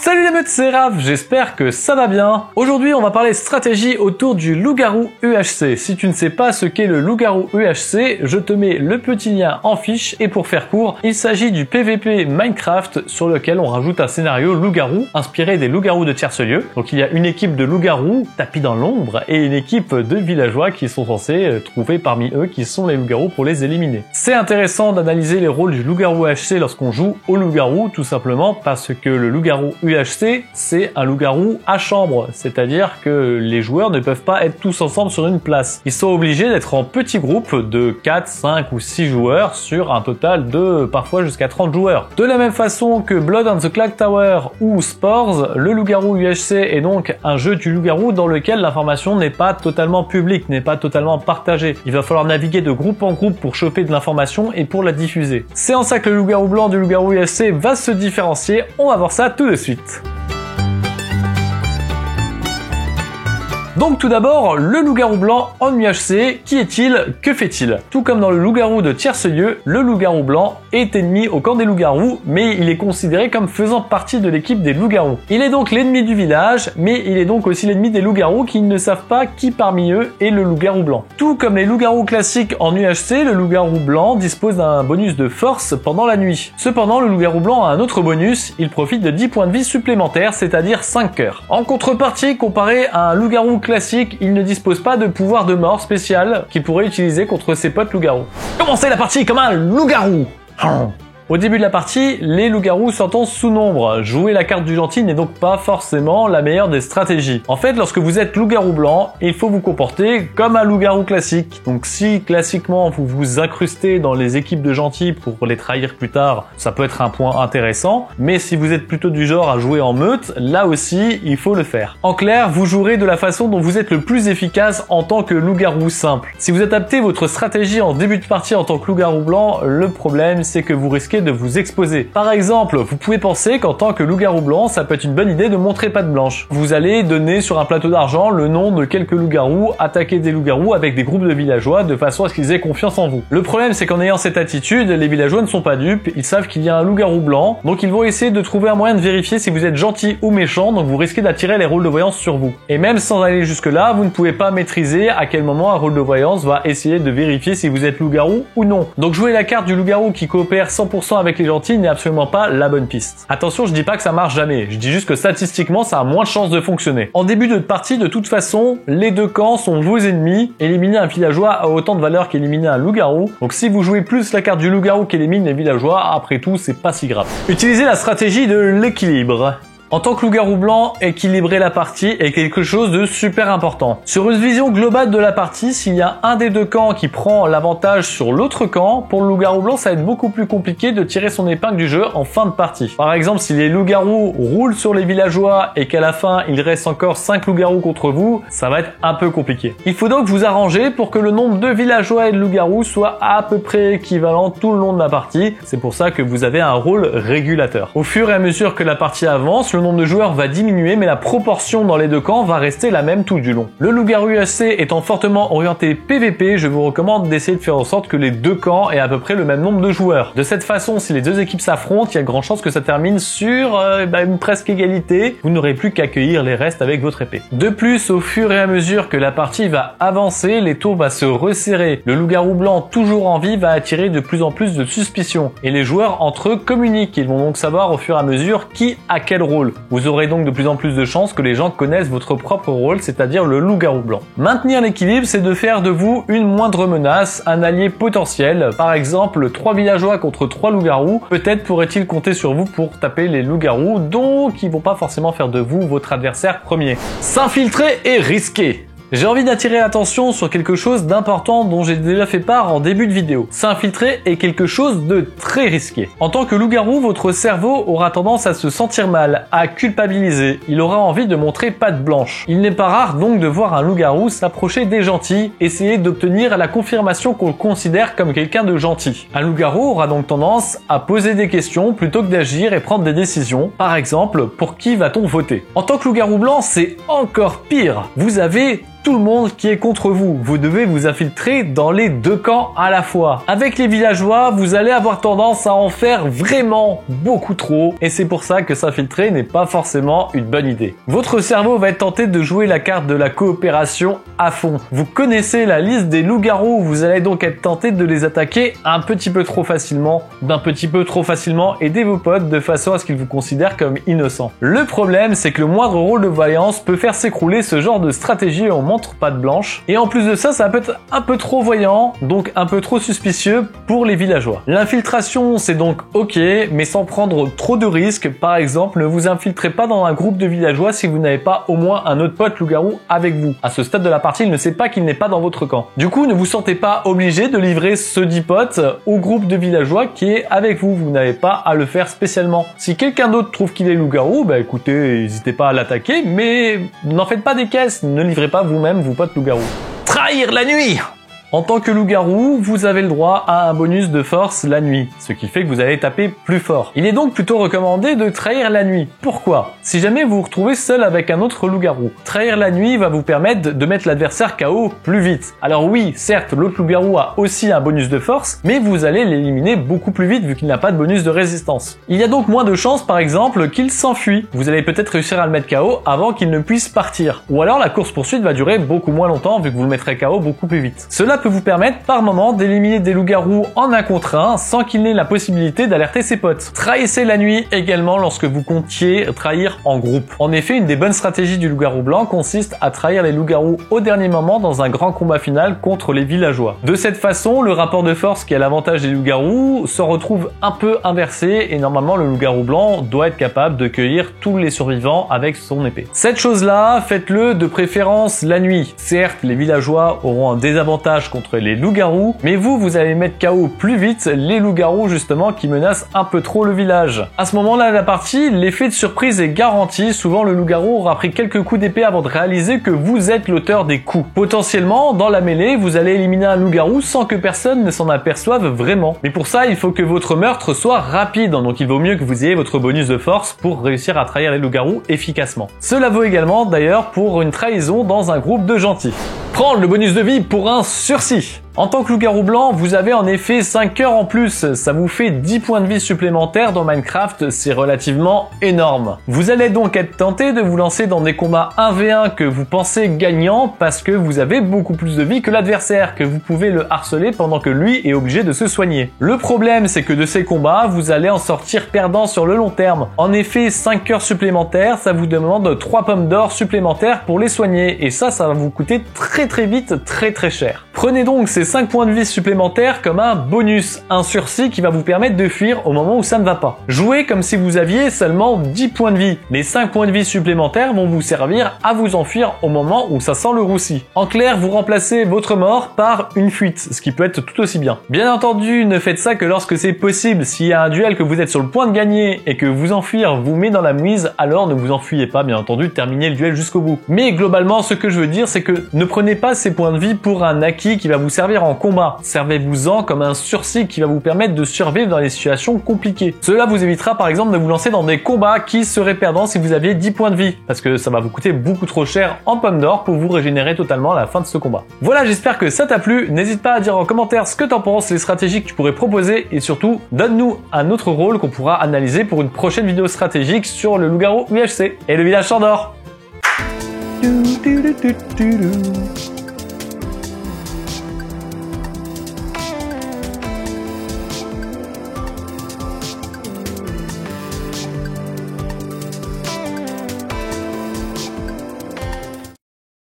Salut les meutes, c'est Raph, j'espère que ça va bien. Aujourd'hui, on va parler stratégie autour du loup-garou UHC. Si tu ne sais pas ce qu'est le loup-garou UHC, je te mets le petit lien en fiche et pour faire court, il s'agit du PVP Minecraft sur lequel on rajoute un scénario loup-garou inspiré des loups-garous de Tierce-Lieu. Donc il y a une équipe de loups-garous tapis dans l'ombre et une équipe de villageois qui sont censés trouver parmi eux qui sont les loups-garous pour les éliminer. C'est intéressant d'analyser les rôles du loup-garou UHC lorsqu'on joue au loup-garou, tout simplement parce que le loup-garou UHC, c'est un loup-garou à chambre, c'est-à-dire que les joueurs ne peuvent pas être tous ensemble sur une place. Ils sont obligés d'être en petits groupes de 4, 5 ou 6 joueurs sur un total de parfois jusqu'à 30 joueurs. De la même façon que Blood on the Clock Tower ou Spores, le loup-garou UHC est donc un jeu du loup-garou dans lequel l'information n'est pas totalement publique, n'est pas totalement partagée. Il va falloir naviguer de groupe en groupe pour choper de l'information et pour la diffuser. C'est en ça que le loup-garou blanc du loup-garou UHC va se différencier, on va voir ça tout de suite. Donc tout d'abord, le loup-garou blanc en UHC, qui est-il? Que fait-il? Tout comme dans le loup-garou de Tierce-Lieu, le loup-garou blanc est ennemi au camp des loups-garous, mais il est considéré comme faisant partie de l'équipe des loups-garous. Il est donc l'ennemi du village, mais il est donc aussi l'ennemi des loups-garous qui ne savent pas qui parmi eux est le loup-garou blanc. Tout comme les loups-garous classiques en UHC, le loup-garou blanc dispose d'un bonus de force pendant la nuit. Cependant, le loup-garou blanc a un autre bonus, il profite de 10 points de vie supplémentaires, c'est-à-dire 5 cœurs. En contrepartie, comparé à un loup-garou classique, il ne dispose pas de pouvoir de mort spécial qu'il pourrait utiliser contre ses potes loups-garous. Commencez la partie comme un loup-garou. Au début de la partie, les loups-garous s'entendent sous nombre. Jouer la carte du gentil n'est donc pas forcément la meilleure des stratégies. En fait, lorsque vous êtes loup-garou blanc, il faut vous comporter comme un loup-garou classique. Donc si classiquement vous vous incrustez dans les équipes de gentils pour les trahir plus tard, ça peut être un point intéressant. Mais si vous êtes plutôt du genre à jouer en meute, là aussi, il faut le faire. En clair, vous jouerez de la façon dont vous êtes le plus efficace en tant que loup-garou simple. Si vous adaptez votre stratégie en début de partie en tant que loup-garou blanc, le problème c'est que vous risquez de vous exposer. Par exemple, vous pouvez penser qu'en tant que loup-garou blanc, ça peut être une bonne idée de montrer patte blanche. Vous allez donner sur un plateau d'argent le nom de quelques loups-garous, attaquer des loups-garous avec des groupes de villageois de façon à ce qu'ils aient confiance en vous. Le problème, c'est qu'en ayant cette attitude, les villageois ne sont pas dupes, ils savent qu'il y a un loup-garou blanc, donc ils vont essayer de trouver un moyen de vérifier si vous êtes gentil ou méchant, donc vous risquez d'attirer les rôles de voyance sur vous. Et même sans aller jusque là, vous ne pouvez pas maîtriser à quel moment un rôle de voyance va essayer de vérifier si vous êtes loup-garou ou non. Donc jouer la carte du loup-garou qui coopère 100% avec les gentils n'est absolument pas la bonne piste. Attention, je dis pas que ça marche jamais, je dis juste que statistiquement ça a moins de chances de fonctionner. En début de partie, de toute façon, les deux camps sont vos ennemis. Éliminer un villageois a autant de valeur qu'éliminer un loup-garou. Donc si vous jouez plus la carte du loup-garou qu'élimine les villageois, après tout c'est pas si grave. Utilisez la stratégie de l'équilibre. En tant que loup-garou blanc, équilibrer la partie est quelque chose de super important. Sur une vision globale de la partie, s'il y a un des deux camps qui prend l'avantage sur l'autre camp, pour le loup-garou blanc, ça va être beaucoup plus compliqué de tirer son épingle du jeu en fin de partie. Par exemple, si les loups-garous roulent sur les villageois et qu'à la fin, il reste encore 5 loups-garous contre vous, ça va être un peu compliqué. Il faut donc vous arranger pour que le nombre de villageois et de loups-garous soit à peu près équivalent tout le long de la partie. C'est pour ça que vous avez un rôle régulateur. Au fur et à mesure que la partie avance, le nombre de joueurs va diminuer, mais la proportion dans les deux camps va rester la même tout du long. Le loup-garou UHC étant fortement orienté PVP, je vous recommande d'essayer de faire en sorte que les deux camps aient à peu près le même nombre de joueurs. De cette façon, si les deux équipes s'affrontent, il y a de grandes chances que ça termine sur une presque égalité. Vous n'aurez plus qu'à accueillir les restes avec votre épée. De plus, au fur et à mesure que la partie va avancer, les tours vont se resserrer. Le loup-garou blanc, toujours en vie, va attirer de plus en plus de suspicion. Et les joueurs entre eux communiquent. Ils vont donc savoir au fur et à mesure qui a quel rôle. Vous aurez donc de plus en plus de chances que les gens connaissent votre propre rôle, c'est-à-dire le loup-garou blanc. Maintenir l'équilibre, c'est de faire de vous une moindre menace, un allié potentiel. Par exemple, 3 villageois contre 3 loups-garous. Peut-être pourraient-ils compter sur vous pour taper les loups-garous, donc ils vont pas forcément faire de vous votre adversaire premier. S'infiltrer est risqué. J'ai envie d'attirer l'attention sur quelque chose d'important dont j'ai déjà fait part en début de vidéo. S'infiltrer est quelque chose de très risqué. En tant que loup-garou, votre cerveau aura tendance à se sentir mal, à culpabiliser. Il aura envie de montrer patte blanche. Il n'est pas rare donc de voir un loup-garou s'approcher des gentils, essayer d'obtenir la confirmation qu'on le considère comme quelqu'un de gentil. Un loup-garou aura donc tendance à poser des questions plutôt que d'agir et prendre des décisions. Par exemple, pour qui va-t-on voter? En tant que loup-garou blanc, c'est encore pire. Vous avez tout le monde qui est contre vous. Vous devez vous infiltrer dans les deux camps à la fois. Avec les villageois, vous allez avoir tendance à en faire vraiment beaucoup trop et c'est pour ça que s'infiltrer n'est pas forcément une bonne idée. Votre cerveau va être tenté de jouer la carte de la coopération à fond. Vous connaissez la liste des loups-garous, vous allez donc être tenté de les attaquer un petit peu trop facilement, aider vos potes de façon à ce qu'ils vous considèrent comme innocents. Le problème, c'est que le moindre rôle de voyance peut faire s'écrouler ce genre de stratégie en montre patte blanche. Et en plus de ça, ça peut être un peu trop voyant, donc un peu trop suspicieux pour les villageois. L'infiltration, c'est donc ok, mais sans prendre trop de risques. Par exemple, ne vous infiltrez pas dans un groupe de villageois si vous n'avez pas au moins un autre pote loup-garou avec vous. À ce stade de la partie, il ne sait pas qu'il n'est pas dans votre camp. Du coup, ne vous sentez pas obligé de livrer ce dit pote au groupe de villageois qui est avec vous. Vous n'avez pas à le faire spécialement. Si quelqu'un d'autre trouve qu'il est loup-garou, bah écoutez, n'hésitez pas à l'attaquer, mais n'en faites pas des caisses, ne livrez pas vous-même vos potes loup-garou. Trahir la nuit! En tant que loup-garou, vous avez le droit à un bonus de force la nuit, ce qui fait que vous allez taper plus fort. Il est donc plutôt recommandé de trahir la nuit. Pourquoi? Si jamais vous vous retrouvez seul avec un autre loup-garou, trahir la nuit va vous permettre de mettre l'adversaire KO plus vite. Alors oui, certes, l'autre loup-garou a aussi un bonus de force, mais vous allez l'éliminer beaucoup plus vite vu qu'il n'a pas de bonus de résistance. Il y a donc moins de chances, par exemple, qu'il s'enfuit. Vous allez peut-être réussir à le mettre KO avant qu'il ne puisse partir. Ou alors la course-poursuite va durer beaucoup moins longtemps vu que vous le mettrez KO beaucoup plus vite. Cela peut vous permettre par moment d'éliminer des loups-garous en un contre un sans qu'il n'ait la possibilité d'alerter ses potes. Trahissez la nuit également lorsque vous comptiez trahir en groupe. En effet, une des bonnes stratégies du loup-garou blanc consiste à trahir les loups-garous au dernier moment dans un grand combat final contre les villageois. De cette façon, le rapport de force qui a l'avantage des loups-garous se retrouve un peu inversé et normalement le loup-garou blanc doit être capable de cueillir tous les survivants avec son épée. Cette chose-là, faites-le de préférence la nuit. Certes, les villageois auront un désavantage contre les loups-garous, mais vous allez mettre KO plus vite les loups-garous justement qui menacent un peu trop le village. À ce moment-là de la partie, l'effet de surprise est garanti. Souvent le loup-garou aura pris quelques coups d'épée avant de réaliser que vous êtes l'auteur des coups. Potentiellement, dans la mêlée, vous allez éliminer un loup-garou sans que personne ne s'en aperçoive vraiment. Mais pour ça, il faut que votre meurtre soit rapide, donc il vaut mieux que vous ayez votre bonus de force pour réussir à trahir les loups-garous efficacement. Cela vaut également d'ailleurs pour une trahison dans un groupe de gentils. Prendre le bonus de vie pour un sursis. En tant que loup-garou blanc, vous avez en effet 5 heures en plus, ça vous fait 10 points de vie supplémentaires dans Minecraft, c'est relativement énorme. Vous allez donc être tenté de vous lancer dans des combats 1v1 que vous pensez gagnants parce que vous avez beaucoup plus de vie que l'adversaire, que vous pouvez le harceler pendant que lui est obligé de se soigner. Le problème, c'est que de ces combats, vous allez en sortir perdant sur le long terme. En effet, 5 heures supplémentaires, ça vous demande 3 pommes d'or supplémentaires pour les soigner, et ça va vous coûter très vite, très cher. Prenez donc ces 5 points de vie supplémentaires comme un bonus, un sursis qui va vous permettre de fuir au moment où ça ne va pas. Jouez comme si vous aviez seulement 10 points de vie. Les 5 points de vie supplémentaires vont vous servir à vous enfuir au moment où ça sent le roussi. En clair, vous remplacez votre mort par une fuite, ce qui peut être tout aussi bien. Bien entendu, ne faites ça que lorsque c'est possible. S'il y a un duel que vous êtes sur le point de gagner et que vous enfuir vous met dans la mouise, alors ne vous enfuyez pas, bien entendu, terminez le duel jusqu'au bout. Mais globalement, ce que je veux dire, c'est que ne prenez pas ces points de vie pour un acquis qui va vous servir en combat. Servez-vous-en comme un sursis qui va vous permettre de survivre dans les situations compliquées. Cela vous évitera par exemple de vous lancer dans des combats qui seraient perdants si vous aviez 10 points de vie, parce que ça va vous coûter beaucoup trop cher en pommes d'or pour vous régénérer totalement à la fin de ce combat. Voilà, j'espère que ça t'a plu. N'hésite pas à dire en commentaire ce que t'en penses, les stratégies que tu pourrais proposer, et surtout, donne-nous un autre rôle qu'on pourra analyser pour une prochaine vidéo stratégique sur le loup-garou UHC et le village Chandor.